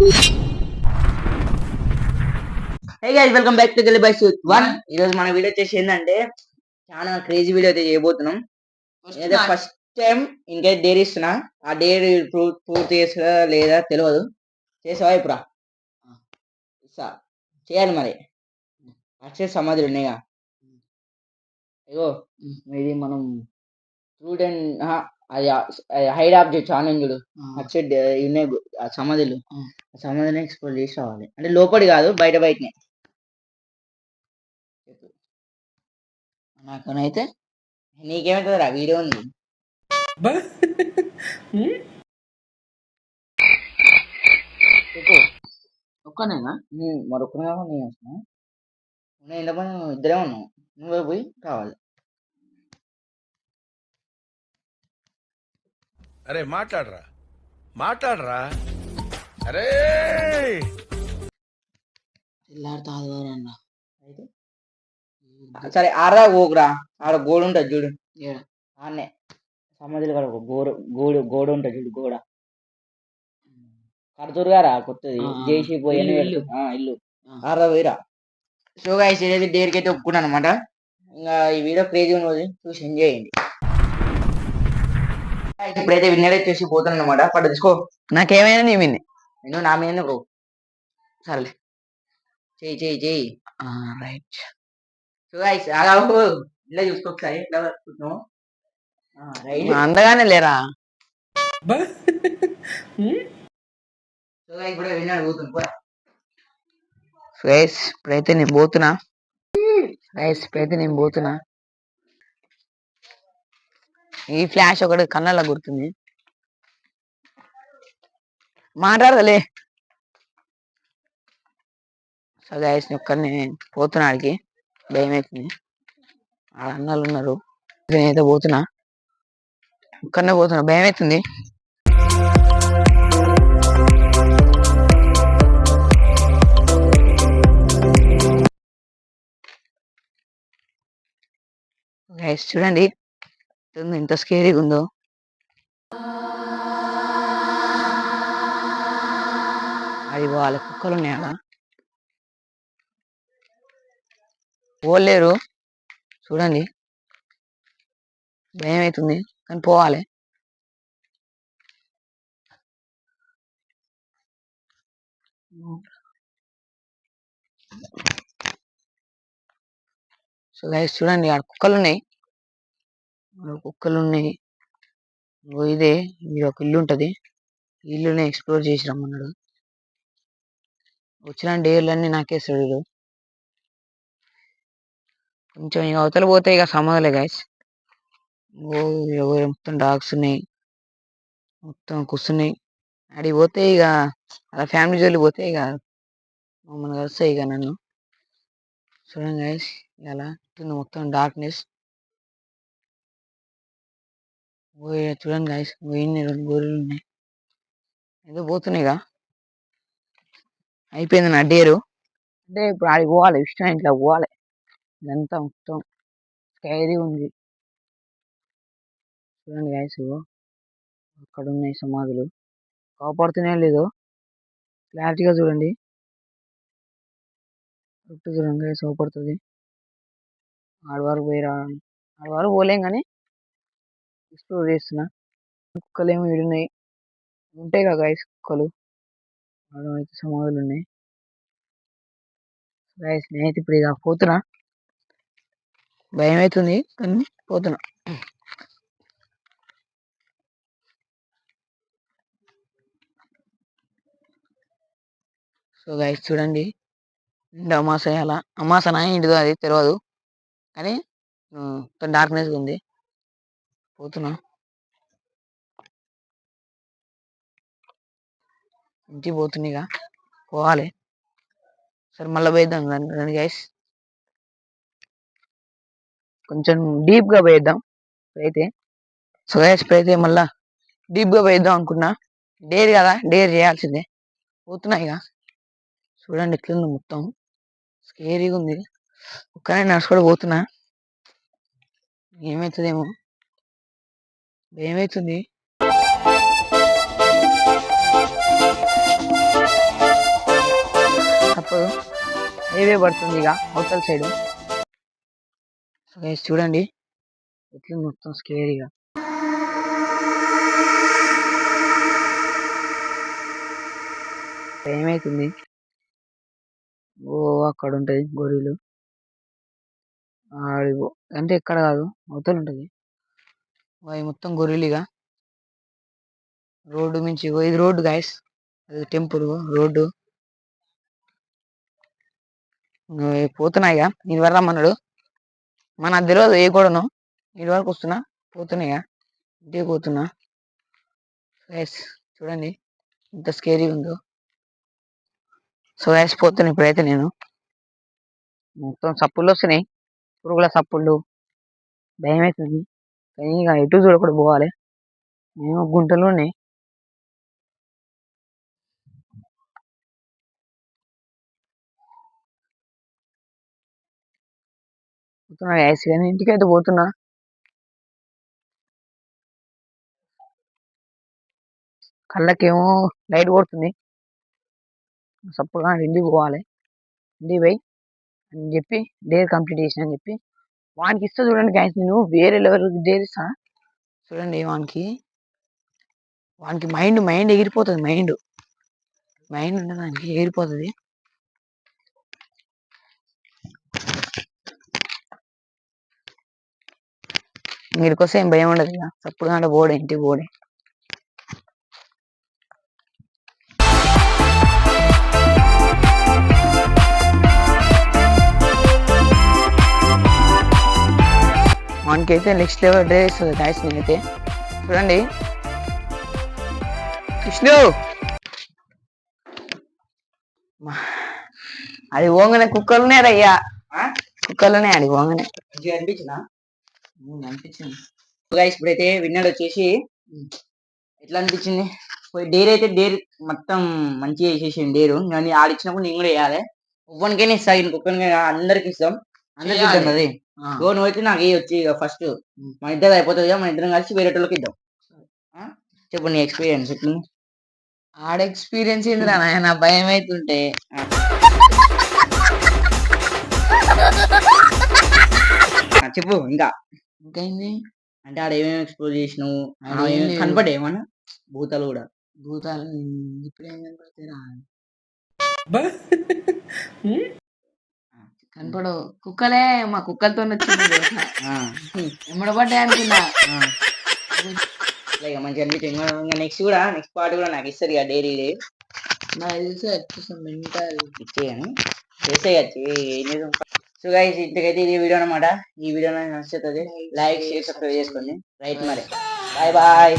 Hey guys welcome back to గల్లీ boys with one. ఈ రోజు మన వీడియో వచ్చేసి ఏంటంటే చాలా క్రేజీ వీడియో అయితే చేయబోతున్నాం. ఏదో ఫస్ట్ టైం ఇంకా డేర్ ఇస్తున్నా. ఆ డేర్ పూర్తి చేస్తా లేదా తెలియదు. చేసావా ఇప్పుడు చేయాలి మరి. అక్షయ సమాధులు ఉన్నాయిగా, అయ్యో ఇది మనం స్టూడెంట్ అది హైడ్ ఆబ్జెక్ట్ ఛాలెంజ్ చూడు. అక్షయ్ ఉన్నాయి ఆ సమాధులు. ఆ సమాధిని ఎక్స్ప్లోర్ చేసి రావాలి. అంటే లోపలి కాదు, బయట బయటనే. నాకనైతే నీకేమైతుందిరా వీడియో ఉంది. చెప్పు ఒక్కనేనా? మరొక్కనే నేను వస్తున్నా. నేను ఎంతమంది ఇద్దరే ఉన్నావు. నువ్వే పోయి కావాలి. అరే మాట్లాడరా మాట్లాడరా. అరే తెల్లారుతాదన్న అయితే సరే ఆడదా పోకురా. ఆడ గోడ ఉంటుంది చూడు. ఆడనే సమాధులు కాడ గోడ ఉంటుంది చూడు. గోడ కడుతురు గారా కొత్తది జేసీ పోయి ఇల్లు ఆడదా పోయిరా. సో గైస్ ఏదైతే డేర్కి అయితే ఒప్పుకున్నాను అనమాట. ఇంకా ఈ వీడియో క్రేజీ ఉన్నది, చూసి ఎంజాయ్ చేయండి. ఇప్పుడైతే విన్నర్ వచ్చేసి పోతాను అనమాట. పట్టు తీసుకో. నాకేమైనా నీ విన్నే, నేను నా మీద బ్రో. సరేలే చెయ్యి చెయ్యి చెయ్యి. రైట్. సో గైస్ అలా ఇలా చూసుకో ఒకసారి ఎట్లా వస్తున్నావు. అందగానే లేరా. సో గైస్ ఇప్పుడు విన్నర్ పోతుంది. గైస్ ఇప్పుడైతే నేను పోతున్నా. ఈ ఫ్లాష్ ఒకటి కన్నలా గుర్తుంది. మాట్లాడలే. సో గైస్ ఒక్కరిని పోతున్నా. ఆడికి భయం అవుతుంది. ఆడ అన్నలు ఉన్నారు. నేనైతే పోతున్నా. ఒక్కరినే పోతున్నా, భయం అవుతుంది. గైస్ చూడండి ఎంత స్కేరీగా ఉందో. అది వాళ్ళ కుక్కలు ఉన్నాయి ఆడ. పోలేరు చూడండి. భయం అవుతుంది కానీ పోవాలి. సో గైస్ చూడండి ఆడ కుక్కలు ఉన్నాయి. ఇదే ఇది ఒక ఇల్లు ఉంటుంది. ఇల్లుని ఎక్స్ప్లోర్ చేసి రమ్మన్నాడు. వచ్చిన డేర్లన్నీ నాకేస్తాడు. కొంచెం ఇక అవతల పోతే ఇక సమాధులే గైస్. మొత్తం డాగ్స్ ఉన్నాయి, మొత్తం కూర్చున్నాయి. అడిగి పోతే ఇక అలా ఫ్యామిలీ జోలికి పోతే ఇక మమ్మల్ని కలుస్తాయి ఇక నన్ను. చూడండి గైస్ ఇలా మొత్తం డార్క్నెస్. చూడండి గైస్ రెండు గోరీలు ఉన్నాయి. ఏదో పోతున్నాయి ఇక అయిపోయింది నా డేరు. అంటే ఇప్పుడు ఆడికి పోవాలి, ఇష్టం ఇంట్లో పోవాలి. ఇదంతా మొత్తం స్కైరీ ఉంది. చూడండి గైస్ అక్కడ ఉన్నాయి సమాధులు. కాపాడుతూనే లేదు, క్లారిటీగా చూడండి. చుట్టూ చూడండి గైస్ కాపాడుతుంది. ఆడవారు పోలేం కానీ ఎక్స్ప్లోర్ చేస్తున్నా. కుక్కలు ఏమో వీడున్నాయి, ఉంటాయి కదా గైస్ కుక్కలు. అయితే సమాధులు ఉన్నాయి గైస్. నేనైతే ఇప్పుడు ఇక పోతున్నా. భయం అవుతుంది కానీ పోతున్నా. సో గైస్ చూడండి అమాస అలా అమాసనా ఇంటిదో అది తెలియదు కానీ డార్క్నెస్ ఉంది. పోతున్నా. ఇంటికి పోతుంది ఇక పోవాలి. సరే మళ్ళీ పోయిద్దాం రండి గైస్. కొంచెం డీప్గా పోయిద్దాం అయితే. సో గైస్ ఇప్పుడైతే మళ్ళా డీప్గా పోయిద్దాం అనుకున్నా. డేర్ కదా, డేర్ చేయాల్సిందే. పోతున్నా ఇక. చూడండి ఎట్లుంది, మొత్తం స్కేరీగా ఉంది. ఒక్కనే నడుచుకొని పోతున్నా. ఏమవుతుందేమో భయం అవుతుంది. హైవే పడుతుంది ఇక అవతల సైడ్. సో గైస్ చూడండి ఎట్లా మొత్తం స్కేరీగా. ఏమైతుంది? ఓ అక్కడ ఉంటది గొర్రెలు. అంటే ఎక్కడ కాదు అవతల ఉంటది. అవి మొత్తం గొర్రెలుగా. రోడ్డు మించి ఇది రోడ్డు గైస్, అది టెంపుల్ రోడ్డు. పోతున్నాయిగా నేను వరకు రమ్మన్నాడు. మన తెలియదు ఏ కూడాను. ఇది వరకు వస్తున్నా పోతున్నాయిగా ఇంటికి పోతున్నా. గైస్ చూడండి ఎంత స్కేరీ ఉందో. సో గైస్ పోతున్నా ఇప్పుడైతే నేను. మొత్తం సప్పుళ్ళు వస్తున్నాయి, పురుగుల సప్పుళ్ళు. భయం అవుతుంది కానీ ఇక ఎటు చూడకుండా పోవాలి. మేము గుంటలు ఉన్నాయి. పోతున్నా గైస్ కానీ ఇంటికైతే పోతున్నా. కళ్ళకేమో లైట్ కొడుతుంది. సప్పుడు కానీ ఇంటికి పోవాలి. ఇంటికి పోయి అని చెప్పి డేర్ కంప్లీట్ చేసిన అని చెప్పి వానికి ఇస్తా. చూడండి గైస్ నేను వేరే లెవెల్ డేర్ ఇస్తా. చూడండి వానికి మైండ్ ఎగిరిపోతుంది. మైండ్ ఉండడానికి ఎగిరిపోతుంది. మీరుకొస్తే ఏం భయం ఉండదు ఇక. సప్పుడు కాంట పోడే ఇంటికి పోడే. వానికైతే నెక్స్ట్ లెవెల్ డ్రెస్ ఇస్తుంది గాయస్. నేనైతే చూడండి విష్ణు అది ఓంగనే కుక్కలునే రయ్యా, కుక్కలునే అది ఓంగనే అనిపించింది. గైస్ ఇప్పుడైతే విన్నర్ వచ్చేసి ఎట్లా అనిపించింది? డేర్ అయితే డేర్ మొత్తం మంచిగా చేసేసింది. డేరు నేను ఆడిచ్చినప్పుడు నేను కూడా వేయాలి. ఒక్కనికైనా ఇస్తా, ఇంకొకరికైనా అందరికి ఇస్తాం. అందరికి ఇద్దాం అది. నువ్వైతే నాకు ఏ వచ్చి ఫస్ట్ మన ఇద్దరు అయిపోతుంది కదా, మన ఇద్దరం కలిసి వేరే వాళ్ళకి ఇద్దాం. చెప్పు నీ ఎక్స్పీరియన్స్ ఎట్లుంది? ఆడ ఎక్స్పీరియన్స్ ఏందిరా నాయన, భయం అవుతుంటే. చెప్పు ఇంకేంది అంటే ఆడ ఏమేమి ఎక్స్ప్లోర్ చేసినావు? కనపడే ఏమన్నా భూతాలు కూడా? భూతాలు ఇప్పుడు ఏం కనపడతాయిరా, కనపడవు. కుక్కలే మా కుక్కలతో వచ్చింది ఎమ్మడబడ్డాయి అనుకున్నా. మంచిగా అనిపించింది. నెక్స్ట్ పార్ట్ కూడా నాకు ఇస్తారు ఇక డైరీ నాకు తెలుసు మెంటల్ ఇచ్చేయని చేసేయచ్చు. సో గైస్ ఇంతకైతే ఇది వీడియో అనమాట. ఈ వీడియో నచ్చుతుంది లైక్ షేర్ సబ్స్క్రైబ్ చేసుకోండి. రైట్ మరి బాయ్ బాయ్.